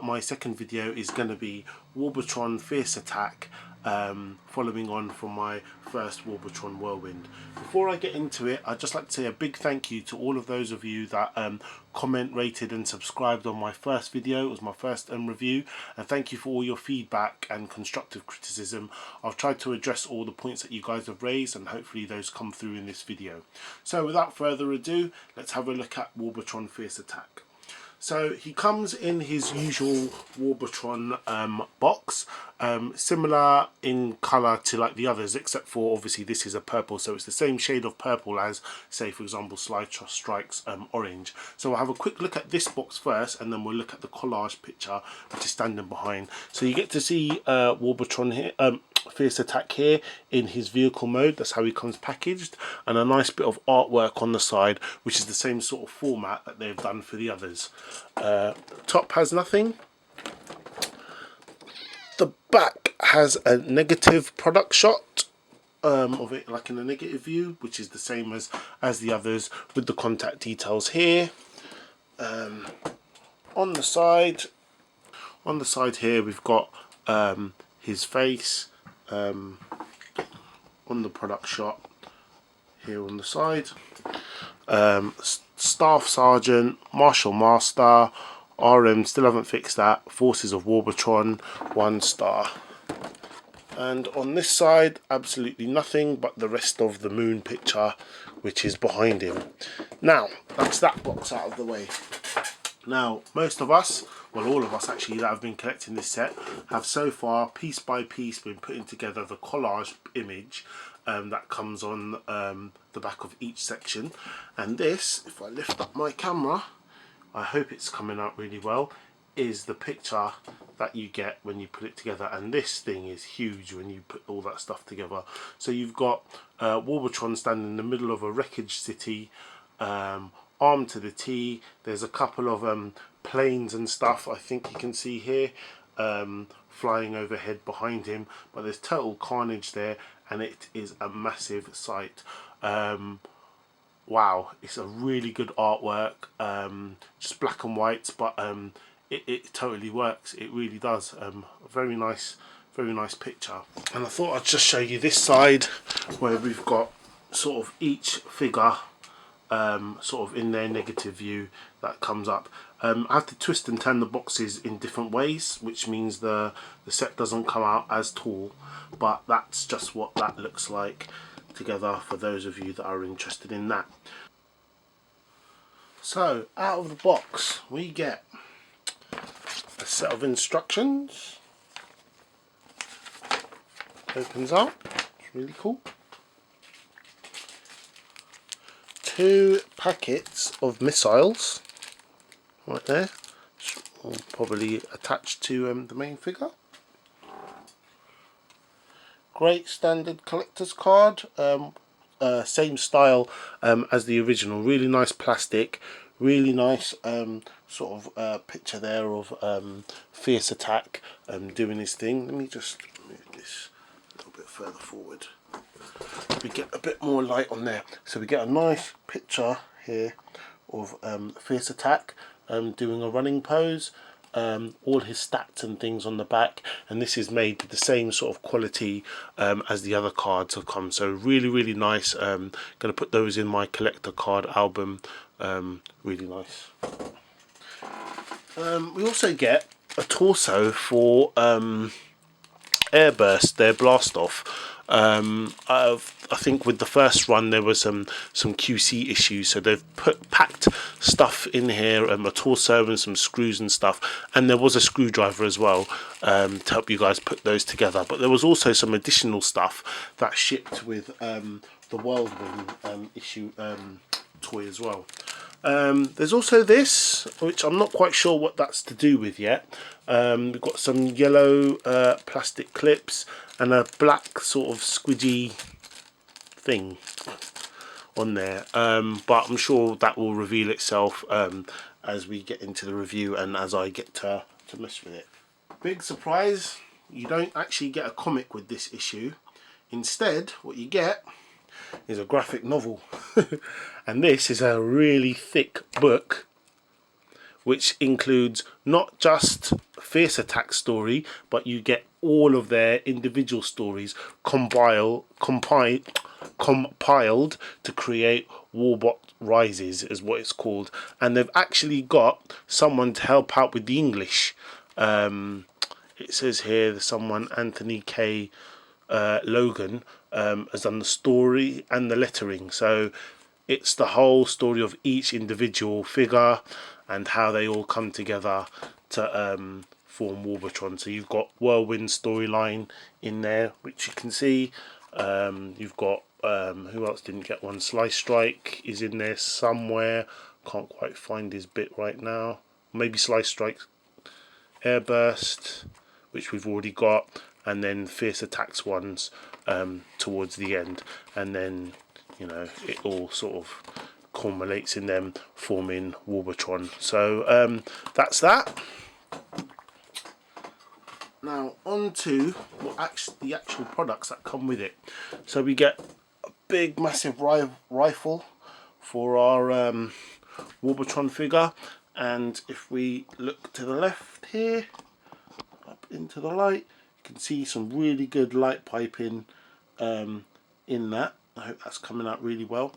my second video is going to be Warbotron Fierce Attack, following on from my first Warbotron Whirlwind. Before I get into it, I'd just like to say a big thank you to all of those of you that comment, rated and subscribed on my first video. It was my first review, and thank you for all your feedback and constructive criticism. I've tried to address all the points that you guys have raised, and hopefully those come through in this video. So without further ado, let's have a look at Warbotron Fierce Attack. So he comes in his usual Warbotron box, similar in colour to like the others, except for obviously this is a purple, so it's the same shade of purple as, say for example, Slide Strike's orange. So we'll have a quick look at this box first, and then we'll look at the collage picture which is standing behind. So you get to see Warbotron here, Fierce Attack here in his vehicle mode. That's how he comes packaged, and a nice bit of artwork on the side, which is the same sort of format that they've done for the others. Top has nothing. The back has a negative product shot of it, like in a negative view, which is the same as the others, with the contact details here. On the side here we've got his face on the product shot here on the side. Staff Sergeant, Marshal Master, RM, still haven't fixed that, Forces of Warbotron, 1 star. And on this side, absolutely nothing but the rest of the moon picture, which is behind him. Now, that's that box out of the way. Now, most of us, well all of us actually, that have been collecting this set have so far, piece by piece, been putting together the collage image that comes on the back of each section. And this, if I lift up my camera, I hope it's coming out really well, is the picture that you get when you put it together. And this thing is huge when you put all that stuff together. So you've got Warbotron standing in the middle of a wreckage city, armed to the T. There's a couple of planes and stuff I think you can see here flying overhead behind him, but there's total carnage there, and it is a massive sight. Wow, it's a really good artwork, just black and white, but it totally works. It really does. A very nice picture. And I thought I'd just show you this side, where we've got sort of each figure sort of in their negative view that comes up. I have to twist and turn the boxes in different ways, which means the set doesn't come out as tall, but that's just what that looks like together for those of you that are interested in that. So out of the box we get a set of instructions. Opens up, it's really cool. 2 packets of missiles right there, probably attached to the main figure. Great standard collector's card, same style as the original. Really nice plastic, really nice sort of picture there of Fierce Attack doing his thing. Let me just move this a little bit further forward. We get a bit more light on there. So we get a nice picture here of Fierce Attack doing a running pose, all his stats and things on the back, and this is made with the same sort of quality as the other cards have come. So really nice. Going to put those in my collector card album. Really nice. We also get a torso for Airburst, their blast off. I think with the first run there was some QC issues, so they've packed stuff in here, a torso and some screws and stuff, and there was a screwdriver as well to help you guys put those together. But there was also some additional stuff that shipped with the Whirlwind issue toy as well. There's also this, which I'm not quite sure what that's to do with yet. We've got some yellow plastic clips and a black sort of squidgy thing on there, but I'm sure that will reveal itself as we get into the review and as I get to mess with it. Big surprise, you don't actually get a comic with this issue. Instead, what you get is a graphic novel. And this is a really thick book which includes not just Fierce Attack story, but you get all of their individual stories compiled to create Warbot Rises, is what it's called. And they've actually got someone to help out with the English. It says here there's someone, Anthony K. Logan, has done the story and the lettering. So it's the whole story of each individual figure and how they all come together to form Warbotron. So you've got Whirlwind storyline in there, which you can see. You've got who else didn't get one? Slice Strike is in there somewhere. Can't quite find his bit right now. Maybe Slice Strike Airburst, which we've already got, and then Fierce Attacks ones towards the end, and then, you know, it all sort of culminates in them forming Warbotron. So that's that. Now on to the actual products that come with it. So we get a big massive rifle for our Warbotron figure, and if we look to the left here, up into the light, you can see some really good light piping in that. I hope that's coming out really well.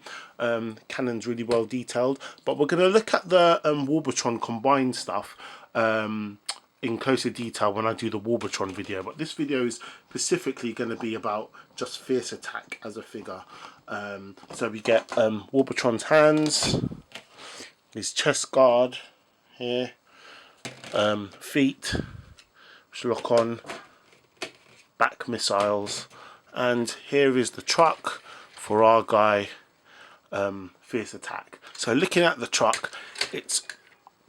Cannon's really well detailed, but we're going to look at the Warbotron combined stuff in closer detail when I do the Warbotron video, but this video is specifically going to be about just Fierce Attack as a figure. So we get Warbotron's hands, his chest guard here, feet which lock on, back missiles, and here is the truck for our guy Fierce Attack. So looking at the truck, it's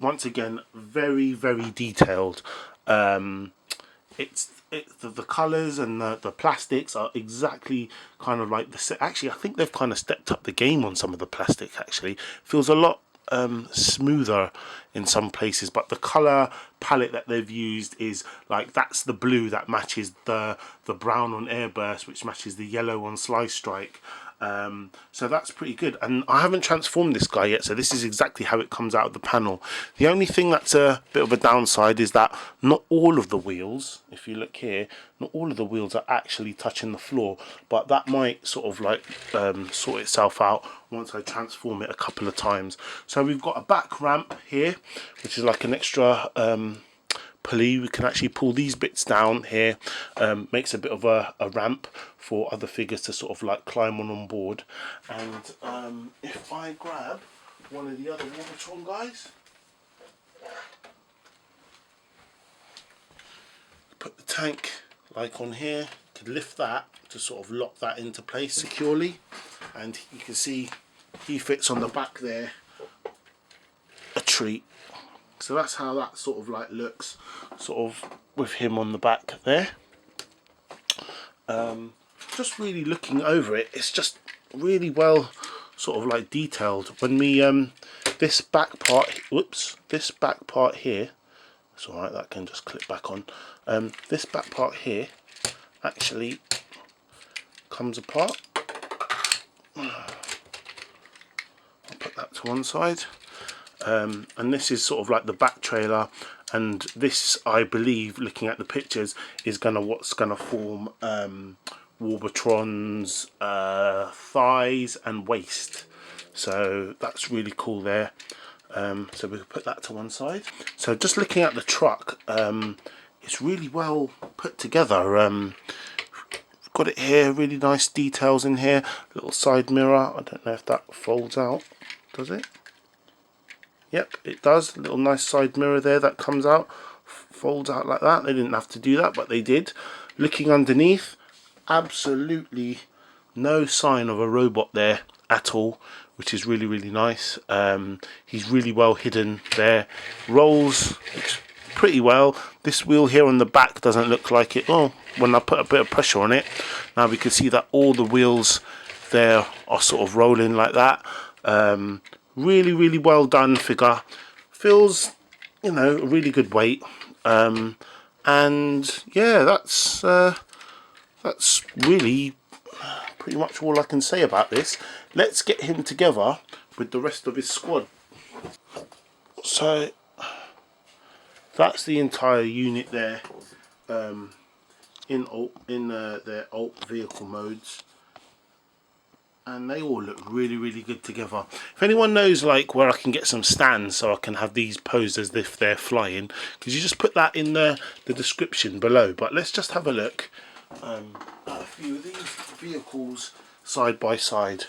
once again very, very detailed. It's the colours and the plastics are exactly kind of like the set. Actually, I think they've kind of stepped up the game on some of the plastic. Actually, feels a lot smoother in some places, but the colour palette that they've used is like, that's the blue that matches the brown on Airburst, which matches the yellow on Slice Strike. So that's pretty good, and I haven't transformed this guy yet, so this is exactly how it comes out of the panel. The only thing that's a bit of a downside is that not all of the wheels, if you look here, not all of the wheels are actually touching the floor, but that might sort of like sort itself out once I transform it a couple of times. So we've got a back ramp here, which is like an extra pulley. We can actually pull these bits down here, makes a bit of a ramp for other figures to sort of like climb on board. And if I grab one of the other Warbotron guys, put the tank like on here, could lift that to sort of lock that into place securely, and you can see he fits on the back there, a treat. So that's how that sort of like looks, sort of with him on the back there. Just really looking over it, it's just really well sort of like detailed. When we this back part, whoops, this back part here, it's alright, that can just clip back on. This back part here actually comes apart. I'll put that to one side. And this is sort of like the back trailer, and this, I believe, looking at the pictures, is what's gonna form Warbotron's thighs and waist. So that's really cool there. So we'll put that to one side. So just looking at the truck, it's really well put together. Got it here, really nice details in here. Little side mirror. I don't know if that folds out. Does it? Yep, it does. A little nice side mirror there that comes out, folds out like that. They didn't have to do that, but they did. Looking underneath, absolutely no sign of a robot there at all, which is really, really nice. He's really well hidden there. Rolls pretty well. This wheel here on the back doesn't look like it. Oh, when I put a bit of pressure on it, now we can see that all the wheels there are sort of rolling like that. Really, really well done figure. Feels, you know, a really good weight. And yeah, that's really pretty much all I can say about this. Let's get him together with the rest of his squad. So that's the entire unit there, in their alt vehicle modes, and they all look really good together. If anyone knows like where I can get some stands so I can have these posed as if they're flying, could you just put that in the description below. But let's just have a look at a few of these vehicles side by side.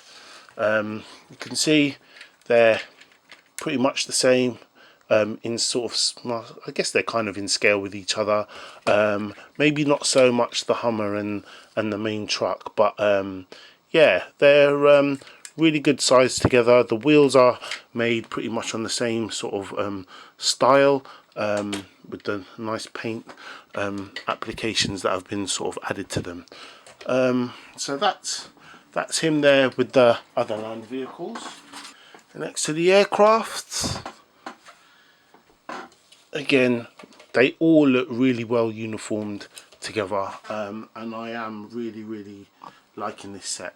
You can see they're pretty much the same, in sort of, I guess they're kind of in scale with each other. Maybe not so much the Hummer and the main truck, but yeah, they're really good size together. The wheels are made pretty much on the same sort of style, with the nice paint applications that have been sort of added to them. So that's him there with the other land vehicles. And next to the aircraft, again, they all look really well uniformed together, and I am really liking this set.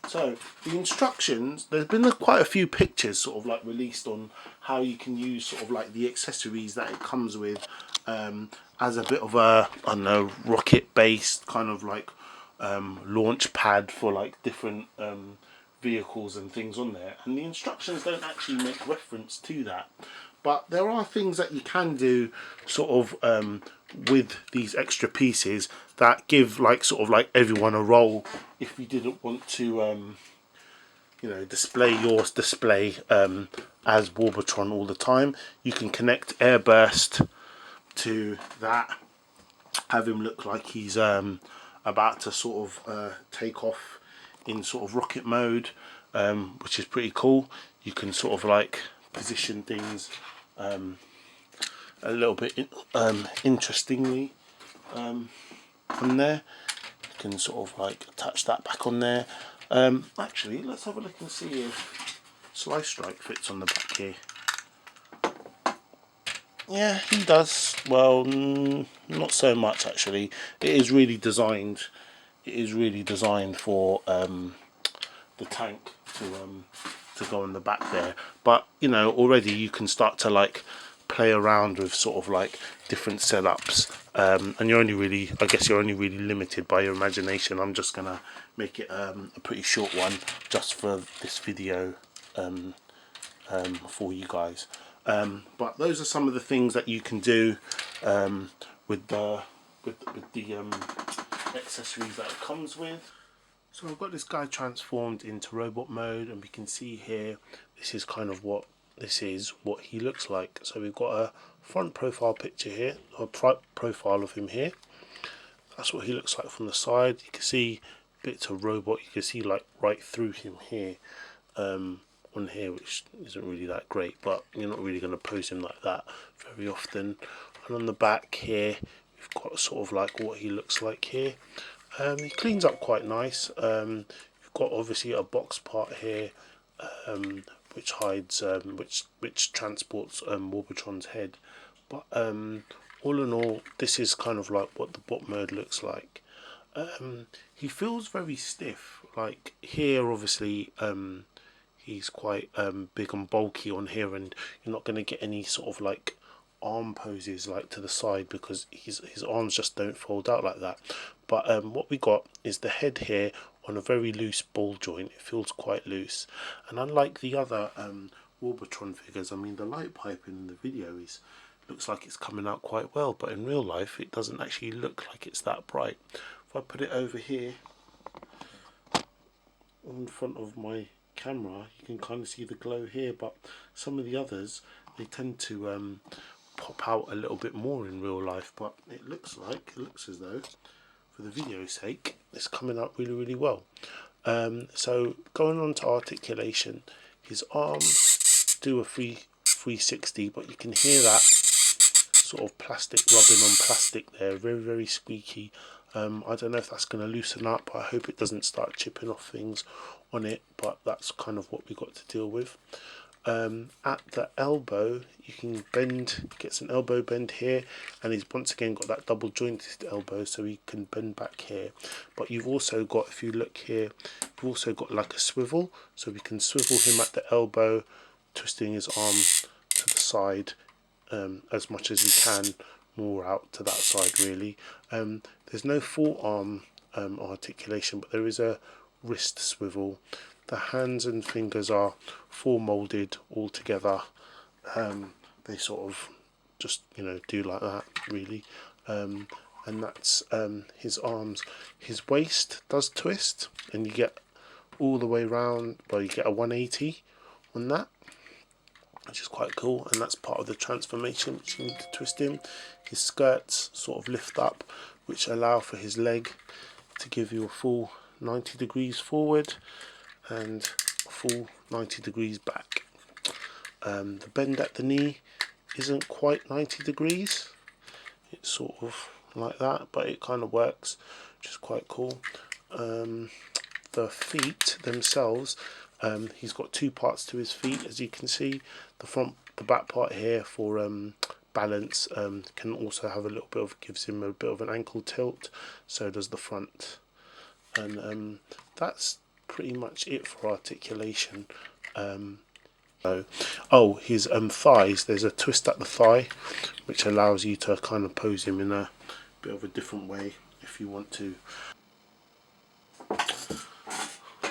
So the instructions, there's been quite a few pictures sort of like released on how you can use sort of like the accessories that it comes with, as a bit of a, I don't know, rocket based kind of like launch pad for like different vehicles and things on there, and the instructions don't actually make reference to that, but there are things that you can do sort of with these extra pieces that give like sort of like everyone a role. If you didn't want to you know, display your display as Warbotron all the time, you can connect Airburst to that, have him look like he's about to sort of take off in sort of rocket mode, which is pretty cool. You can sort of like position things a little bit interestingly on there. You can sort of like attach that back on there. Actually, let's have a look and see if Slice Strike fits on the back here. Yeah, he does. Well, not so much actually. It is really designed. It is really designed for the tank to go on the back there. But you know, already you can start to like play around with sort of like different setups, and you're only really, I guess you're only really limited by your imagination. I'm just gonna make it a pretty short one just for this video for you guys. But those are some of the things that you can do with the accessories that it comes with. So I've got this guy transformed into robot mode, and we can see here this is kind of what he looks like. So we've got a front profile picture here, or profile of him here. That's what he looks like from the side. You can see bits of robot, you can see like right through him here, on here, which isn't really that great, but you're not really going to pose him like that very often. And on the back here we've got sort of like what he looks like here. He cleans up quite nice. You've got obviously a box part here, which hides which transports Warbotron's head, but all in all, this is kind of like what the bot mode looks like. He feels very stiff. Like here, obviously, he's quite big and bulky on here, and you're not going to get any sort of like arm poses like to the side because his arms just don't fold out like that. But what we got is the head here on a very loose ball joint. It feels quite loose, and unlike the other Warbotron figures, I mean, the light piping in the video looks like it's coming out quite well, but in real life it doesn't actually look like it's that bright. If I put it over here in front of my camera, you can kind of see the glow here, but some of the others, they tend to pop out a little bit more in real life, but it looks as though, for the video's sake, it's coming out really well. So going on to articulation, his arms do a 360, but you can hear that sort of plastic rubbing on plastic there, very squeaky. I don't know if that's going to loosen up. I hope it doesn't start chipping off things on it, but that's kind of what we got to deal with. At the elbow, you can gets an elbow bend here, and he's once again got that double jointed elbow, so he can bend back here. But you've also got, if you look here, you've also got like a swivel, so we can swivel him at the elbow twisting his arm to the side as much as he can, more out to that side really. There's no forearm articulation, but there is a wrist swivel. The hands and fingers are four-molded all together. They sort of just, you know, do like that really. And that's his arms. His waist does twist, and you get all the way round, well, you get a 180 on that, which is quite cool, and that's part of the transformation which you need to twist him. His skirts sort of lift up, which allow for his leg to give you a full 90 degrees forward and a full 90 degrees back. The bend at the knee isn't quite 90 degrees, it's sort of like that, but it kind of works, which is quite cool. The feet themselves, he's got two parts to his feet, as you can see. The back part here for balance, can also have a little bit of, gives him a bit of an ankle tilt, so does the front. And that's pretty much it for articulation. His thighs, there's a twist at the thigh which allows you to kind of pose him in a bit of a different way if you want to.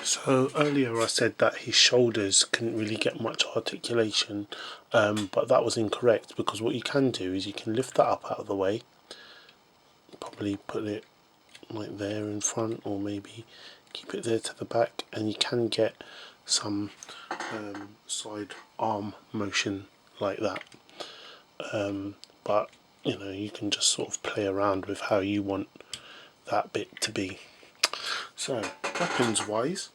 So earlier I said that his shoulders couldn't really get much articulation, but that was incorrect, because what you can do is you can lift that up out of the way, probably put it like there in front, or maybe keep it there to the back, and you can get some side arm motion like that. But you know, you can just sort of play around with how you want that bit to be. So weapons wise,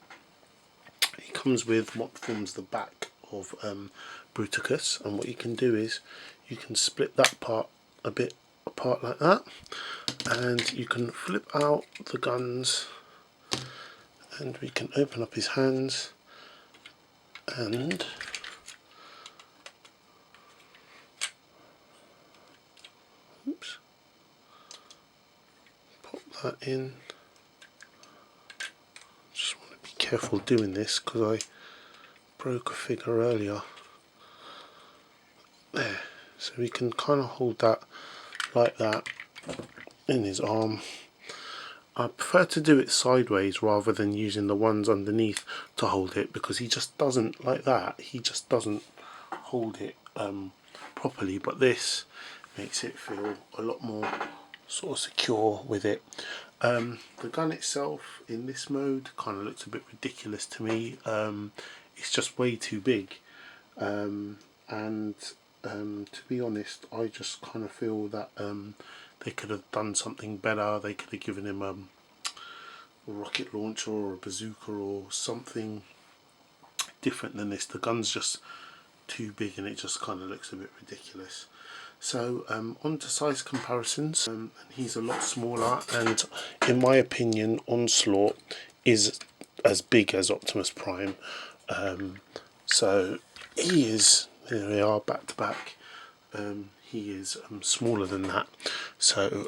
he comes with what forms the back of Bruticus, and what you can do is you can split that part a bit apart like that, and you can flip out the guns, and we can open up his hands and pop that in. Just want to be careful doing this because I broke a figure earlier. There, so we can kind of hold that like that in his arm. I prefer to do it sideways rather than using the ones underneath to hold it, because he just doesn't, like that, he just doesn't hold it properly, but this makes it feel a lot more sort of secure with it. The gun itself in this mode kind of looks a bit ridiculous to me. It's just way too big, and to be honest, I just kind of feel that they could have done something better. They could have given him a rocket launcher or a bazooka or something different than this. The gun's just too big and it just kind of looks a bit ridiculous. So on to size comparisons, and he's a lot smaller, and in my opinion Onslaught is as big as Optimus Prime. So he is, there we are, back to back. He is smaller than that. So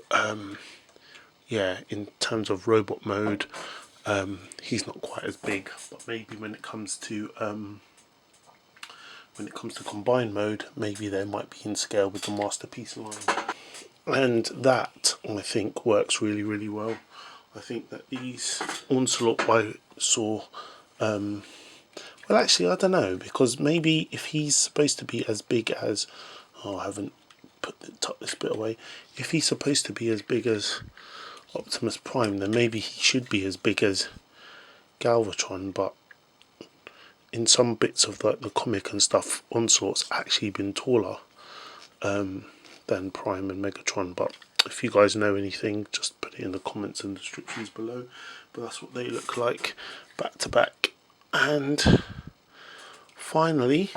yeah, in terms of robot mode, he's not quite as big, but maybe when it comes to combined mode, maybe they might be in scale with the Masterpiece line, and that I think works really, really well. I think that these Onslaught I saw, well actually I don't know, because maybe if he's supposed to be as big as, oh I haven't tucked this bit away, if he's supposed to be as big as Optimus Prime, then maybe he should be as big as Galvatron, but in some bits of the comic and stuff, Onslaught's actually been taller than Prime and Megatron. But if you guys know anything, just put it in the comments and descriptions below. But that's what they look like back to back. And finally,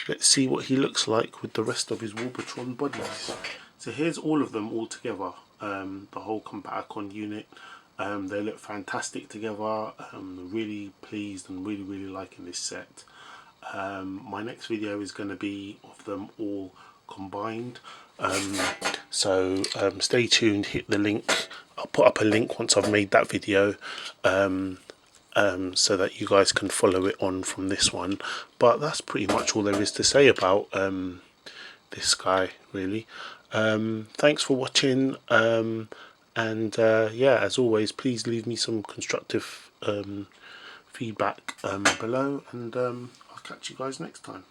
let's see what he looks like with the rest of his Warbotron bodies. So here's all of them all together, the whole Combaticon unit. They look fantastic together. Really pleased and really liking this set. My next video is going to be of them all combined, so stay tuned, hit the link. I'll put up a link once I've made that video, and so that you guys can follow it on from this one. But that's pretty much all there is to say about this guy, really. Thanks for watching, and yeah, as always, please leave me some constructive feedback below, and I'll catch you guys next time.